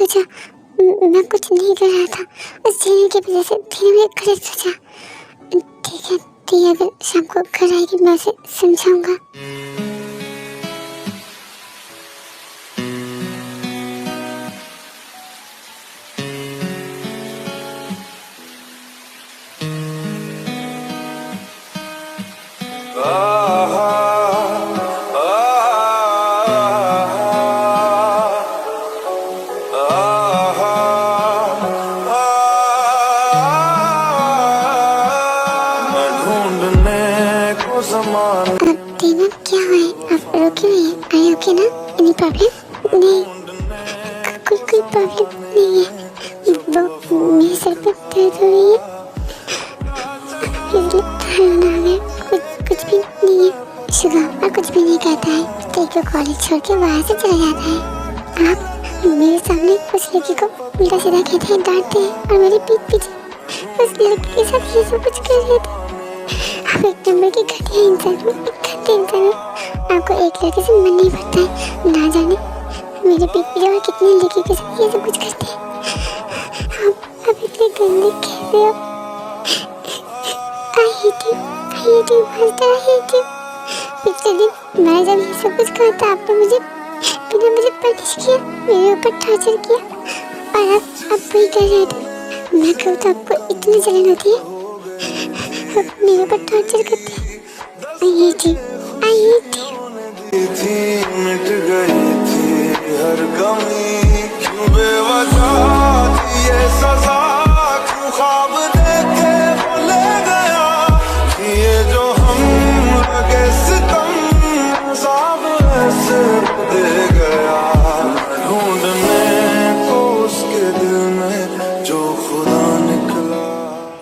सोचा मैं कुछ नहीं कर रहा था, उस जीने की वजह से थी मैंने गलत सोचा। ठीक है दी, अगर शाम को घर आएगी मैं उसे समझाऊंगा। दीना क्या है, आप रुके हुए हैं? आई ओके ना? Any problem? नहीं, कोई प्रॉब्लम नहीं है, वो मेरे सर पे दर्द हो रही है इसलिए कुछ भी नहीं है। शुगर और कुछ भी नहीं कहता है, तेरे कॉलेज छोड़ के वहाँ से चला जाता है। आप मेरे सामने उस लड़की को उल्टा सीधा कहते हैं, डांटते हैं और मेरी पीठ पीछे उस लड़की के साथ ये सब कुछ कर रहे थे। आप एक नंबर की घटिया इंसान हो, घटिया इंसान हो। आपको एक लड़के से मन नहीं भरता है, ना जाने मेरे पीठ पीछे और कितने लड़की के साथ ये सब कुछ करते हैं। आप इतने गंदे कैसे हो? I hate you, master, I hate you। पिछले दिन मैं जब ये सब कुछ कहा था आपने मुझे बिना मुझे पनिश किया, मेरे ऊपर टॉर्चर किया और आप वही कर रहे थे। मैं कहूँ तो आपको इतनी जलन होती है, मेरे पर टॉर्चर करते हैं। I hate you, I hate you। मिट गई थी हर कमी, क्यों बेवजह थी ये सजा, क्यों ख्वाब देखे भूले गया, ये जो हम लगे सितम साब ऐसे दे गया, ढूंढने को उसके दिल में जो खुदा निकला।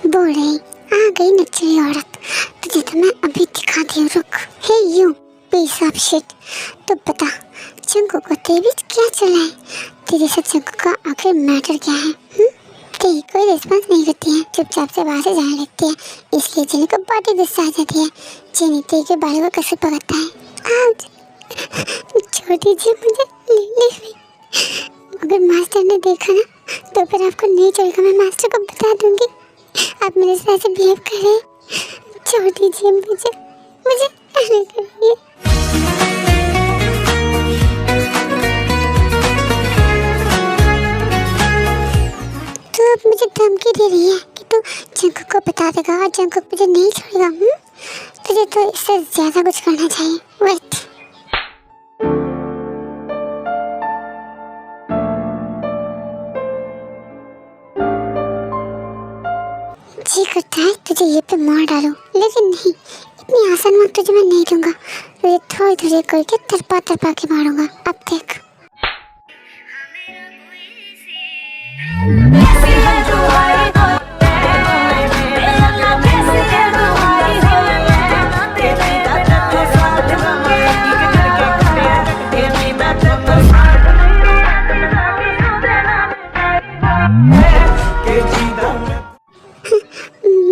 बोल रही आ गई नचली औरत, तुझे तो मैं अभी दिखाती हूँ, रुक। हे यू पीस ऑफ शिट, तो बता चंकू को तेरे बीच क्या चला है? तेरे साथ चंकू का आखिर मैटर क्या है? तेरी कोई रिस्पॉन्स नहीं करती है, चुपचाप से वहाँ से जाने लगती है, इसलिए जेनी को बहुत ही गुस्सा आ जाती है। जेनी तेरे के बारे को कैसे पकड़ता है? आउच, छोड़ दीजिए मुझे, लीव मी। अगर मास्टर ने देखा ना तो फिर आपको नहीं चलेगा, मैं मास्टर को बता दूंगी आप मेरे साथ ऐसे बिहेव कर रहे हैं। छोड़ दीजिए मुझे नहीं करिए। तो अब मुझे धमकी दे रही है कि तू जंकू को बता देगा और जंकू मुझे नहीं छोड़ेगा। तुझे तो इससे ज्यादा कुछ करना चाहिए। वेट, जी करता है तुझे ये पे मार डालूं, लेकिन नहीं, इतनी आसान मौत तुझे मैं नहीं दूंगा। तुझे थोड़ी थोड़ी करके तरपा के मारूंगा। अब देख।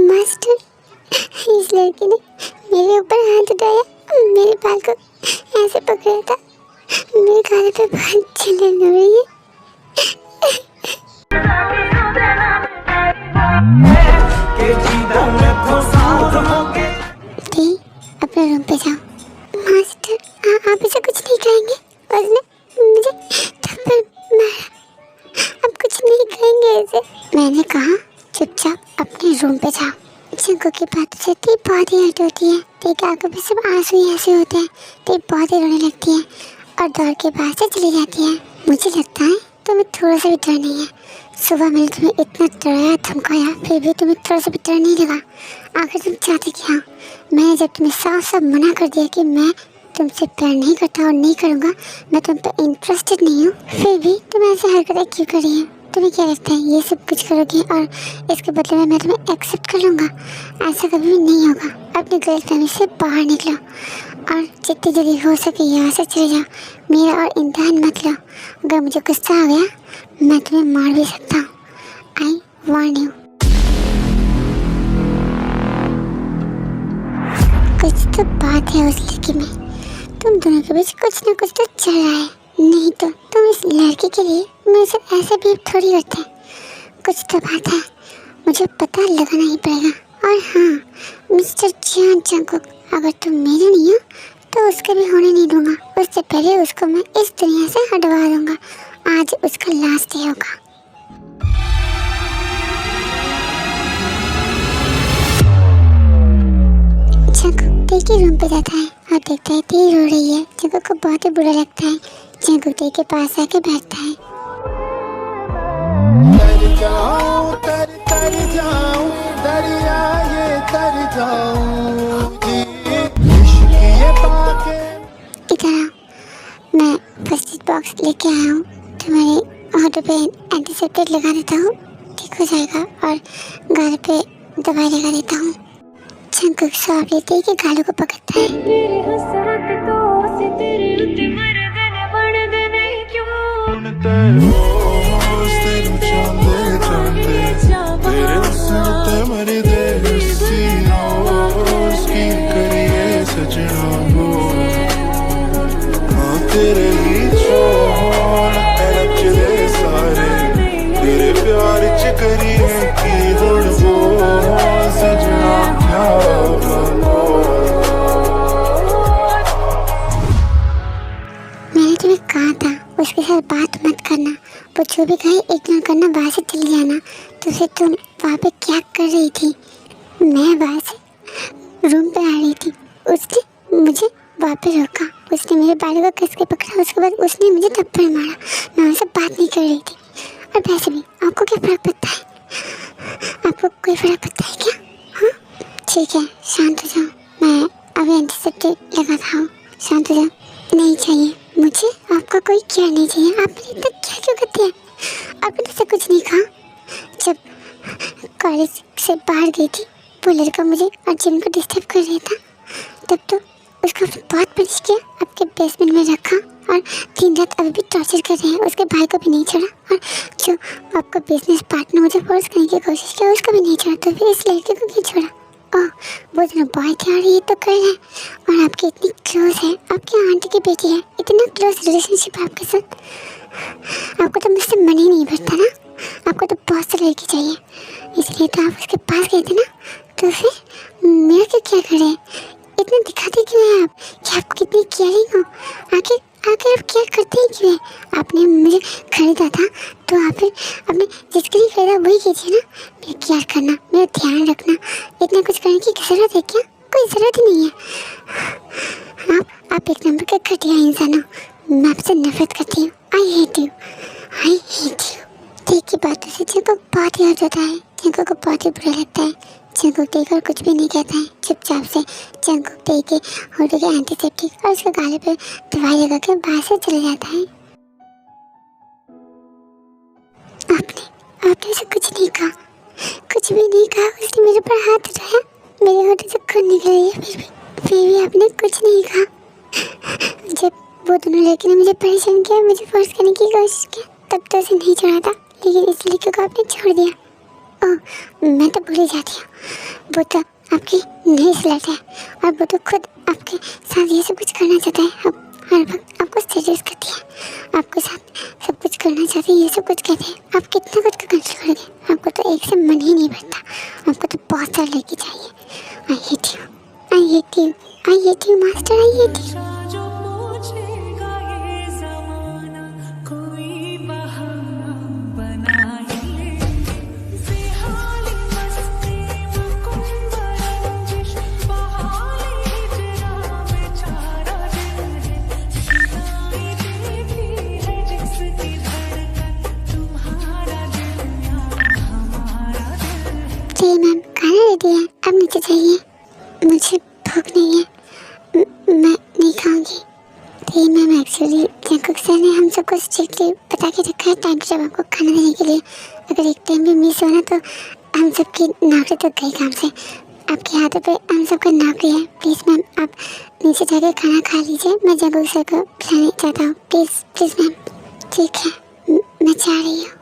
मास्टर, इस लड़की ने मेरे ऊपर हाथ उठाया, मेरे बाल को ऐसे पकड़ा था, मेरे गाल पे बहुत जलन हो रही है। अपने रूम पे जाओ। मास्टर आप इसे कुछ नहीं कहेंगे? उसने मुझे थप्पड़ मारा, आप कुछ नहीं कहेंगे इसे? मैंने कहा चुपचाप अपने रूम पे जाओ। जंकू की बातों से तेरी बहुत ही हर्ट होती है, तेरी आंखों पे सब आंसू ही ऐसे होते हैं, तेरी बहुत ही रोने लगती है और दौड़ के बाहर से चली जाती है। मुझे लगता है तुम्हें थोड़ा सा भी डर नहीं है। सुबह मैंने तुम्हें इतना डराया धमकाया, फिर भी तुम्हें थोड़ा सा भी डर नहीं लगा। आखिर तुम चाहते क्या? मैंने जब तुम्हें साफ साफ मना कर दिया कि मैं तुमसे प्यार नहीं करता और नहीं करूँगा, मैं तुम पे इंटरेस्टेड नहीं हूँ, फिर भी तुम ऐसी हरकतें क्यों कर रही है? तुम्हें क्या लगता है ये सब कुछ करोगी और इसके बदले में मैं तुम्हें एक्सेप्ट कर लूँगा? ऐसा कभी भी नहीं होगा। अपनी गलतफहमी से बाहर निकलो और जितनी जल्दी हो सके यहाँ से चले जाओ। मेरा और इम्तिहान मत लो। अगर मुझे गुस्सा आ गया मैं तुम्हें मार भी सकता हूँ। आई वार्न यू। कुछ तो बात है उस लड़की में, तुम दोनों के बीच कुछ ना कुछ तो चल रहा है। नहीं तो तुम इस लड़की के लिए मेरे से ऐसे भी थोड़ी करते हैं। कुछ तो बात है, मुझे पता लगाना ही पड़ेगा। और हाँ मिस्टर जियान जंगकुक, अगर तुम मेरे नहीं हो तो उसके भी होने नहीं दूंगा। उससे पहले उसको मैं इस दुनिया से हटवा दूंगा। आज उसका लास्ट डे होगा। जंगकुक टे के रूम पे जाता है और देखता है टे रो रही है। जंगकुक को बहुत ही बुरा लगता है। जंगकुक टे के पास आके बैठता है। तर जाऊं दरिया ये तर जाऊं इधर आओ, मैं फर्स्ट एड बॉक्स लेके आया हूँ। तुम्हारे होठों पे एंटीसेप्टिक लगा देता हूँ, ठीक हो जाएगा। और गाल पे दवाई लगा देता हूँ। जंगकुक सौंप लेते ही के गालों को पकड़ता है। तेरे ही छोड़ नचदे सारे तेरे प्यार च करिए की हुण वो सजना क्या मैंने तुम्हें कहा था उसके साथ बात मत करना। वो जो भी कहे इग्नोर करना, बाहर से चली जाना। तो फिर तुम वहाँ पे क्या कर रही थी? मैं बाहर से रूम पे आ रही थी। उसने मुझे वहाँ पे रोका, उसने मेरे बालों को कस के पकड़ा। उसके बाद उसने मुझे थप्पड़ मारा। मैं उनसे बात नहीं कर रही थी। और वैसे भी आपको क्या फ़र्क पड़ता है? आपको कोई फ़र्क पड़ता है क्या? हाँ ठीक है, शांत हो जाओ। मैं अभी एंटीसेप्टिक लगाता हूँ, शांत हो जाओ। नहीं चाहिए मुझे आपका कोई केयर नहीं चाहिए। आप मेरे इतना क्या क्यों करते हैं? आपने तो कुछ नहीं कहा। जब कॉलेज से बाहर गई थी वो लड़का मुझे और जिम को डिस्टर्ब कर रहा था, तब तो उसको बहुत पनिश किया, आपके बेसमेंट में रखा और दिन रात अभी भी टॉर्चर कर रहे हैं। उसके भाई को भी नहीं छोड़ा और जो आपका बिजनेस पार्टनर मुझे फोर्स करने की कोशिश किया उसको भी नहीं छोड़ा। तो फिर इस लड़के को क्यों छोड़ा? ओह वो दोनों बॉय थे और ये तो कर रहे हैं। और आपकी इतनी क्लोज है, आपकी आंटी की बेटी है, इतना क्लोज रिलेशनशिप आपके साथ। आपको तो मुझसे मन ही नहीं भरता ना, आपको तो बहुत सी लड़की चाहिए, इसलिए तो आप उसके पास गए थे ना। तो फिर मेरा क्यों क्या करे? इतना दिखाते क्यों हैं आप कि आपको कितनी केयरिंग हो? आखिर आप क्या करते हैं क्यों? आपने मुझे खरीदा था तो आप फिर आपने जिसके लिए खरीदा वही कीजिए ना। मेरा केयर करना, मेरा ध्यान रखना, इतना कुछ करने की ज़रूरत है क्या? कोई ज़रूरत ही नहीं है। आप एक नंबर का घटिया इंसान हो। मैं आपसे नफरत करती हूँ। I hate you. ठीक की बातों से जंगकुक बहुत ही हर्ट होता है। जंगकुक को बहुत ही बुरा लगता है। जंगकुक टे को कुछ भी नहीं कहता है। चुपचाप से जंगकुक टे के होठों के एंटीसेप्टिक और उसके गाले पे दवाई लगा कर बाहर से चले जाता है। आपने उसे कुछ नहीं कहा, कुछ भी नहीं कहा। उसने मेरे पर हाथ उठाया, मेरे होठों से खून निकल रही है, फिर भी आपने कुछ नहीं कहा। जब वो दोनों लड़के ने मुझे परेशान किया, मुझे फोर्स करने की कोशिश की, तब तो उसे नहीं छोड़ा था, लेकिन इस लड़के को आपने छोड़ दिया। ओह मैं तो भूल ही जाती हूँ, वो तो आपकी नई स्लट है और वो तो खुद आपके साथ ये सब कुछ करना चाहता है। अब हर वक्त आपको सजेस्ट करती है, आपके साथ सब कुछ करना चाहती है, ये सब कुछ कहते हैं। आप कितना कुछ का कंट्रोल करोगे? आपको तो एक से मन ही नहीं भरता। आपको तो बहुत सारी लड़की चाहिए। I hate you master, I hate you. Ma'am खाना रेडी है, अब नीचे जाइए। मुझे भूख नहीं है, मैं नहीं खाऊंगी। तो मैम एक्चुअली जंगकुक सर ने हम सबको स्ट्रिक्टली बता के रखा है टाइम टेबल आपको खाना देने के लिए। अगर एक टाइम भी मिस हो ना तो हम सबकी नौकरी तो गई काम से। आपके हाथों पे हम सबका नौकरी है। प्लीज़ मैम आप नीचे जाकर खाना खा लीजिए, मैं जंगकुक सर को बुलाने चाहता हूँ। Please ma'am. ठीक है मैं जा रही हूँ।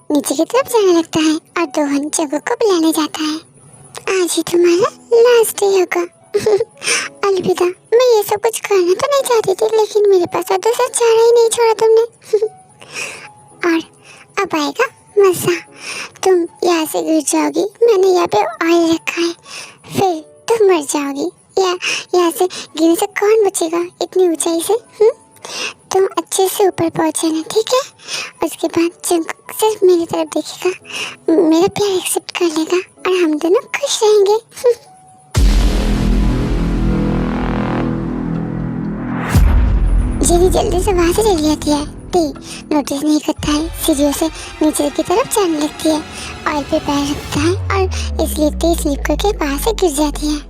नीचे की तरफ जाने लगता है और दोहन जंगकुक को बुलाने जाता है। आज ही तुम्हारा लास्ट डे होगा, अलविदा। मैं ये सब कुछ करना तो नहीं चाहती थी, लेकिन मेरे पास और दूसरा चारा ही नहीं छोड़ा तुमने। और अब आएगा मजा। तुम यहाँ से गिर जाओगी, मैंने यहाँ पे ऑयल रखा है, फिर तुम मर जाओगी। यहाँ से गिरने से कौन बचेगा इतनी ऊंचाई से? तुम अच्छे से ऊपर पहुँचना, ठीक है? उसके बाद जंगकुक सिर्फ मेरी तरफ देखेगा, मेरा प्यार एक्सेप्ट कर लेगा और हम दोनों खुश रहेंगे। जेनी जल्दी से वहाँ से चली जाती है। टी नोटिस नहीं करता है, सीढ़ियों से नीचे की तरफ जाने लगती है, ऑयल पे पैर रखता है और इसलिए टी स्लिप करके वहाँ से गिर जाती है।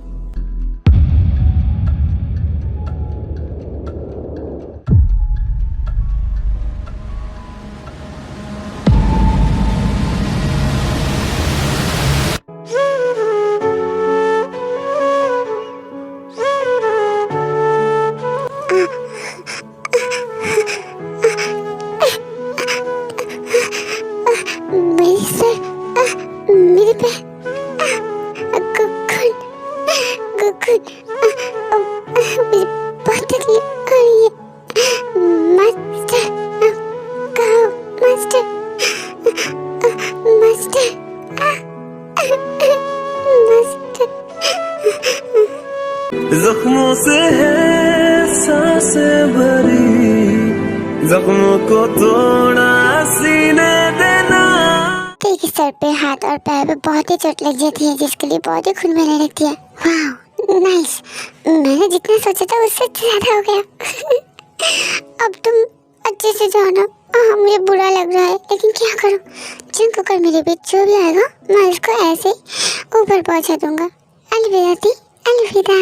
मेरे सर, मेरे पैर, गुगुन, मुझे बहुत तकलीफ हो रही है। मास्टर, कहो मास्टर, मास्टर, मास्टर। जख्मों से है सांसें भरी, जख्मों को तोड़ा सीने देना। ठीक है, सर पे, हाथ और पैर पे बहुत ही चोट लग जाती है, जिसके लिए बहुत ही खून बहने लगती है। वाह, नाइस। मैंने जितना सोचा था उससे ज्यादा हो गया। अब तुम अच्छे से जाओ ना। मुझे बुरा लग रहा है, लेकिन क्या करूं? जंगकुक और मेरे बीच जो भी आएगा मैं उसको ऐसे ऊपर पहुंचा दूंगा। अलविदा टी, अलविदा।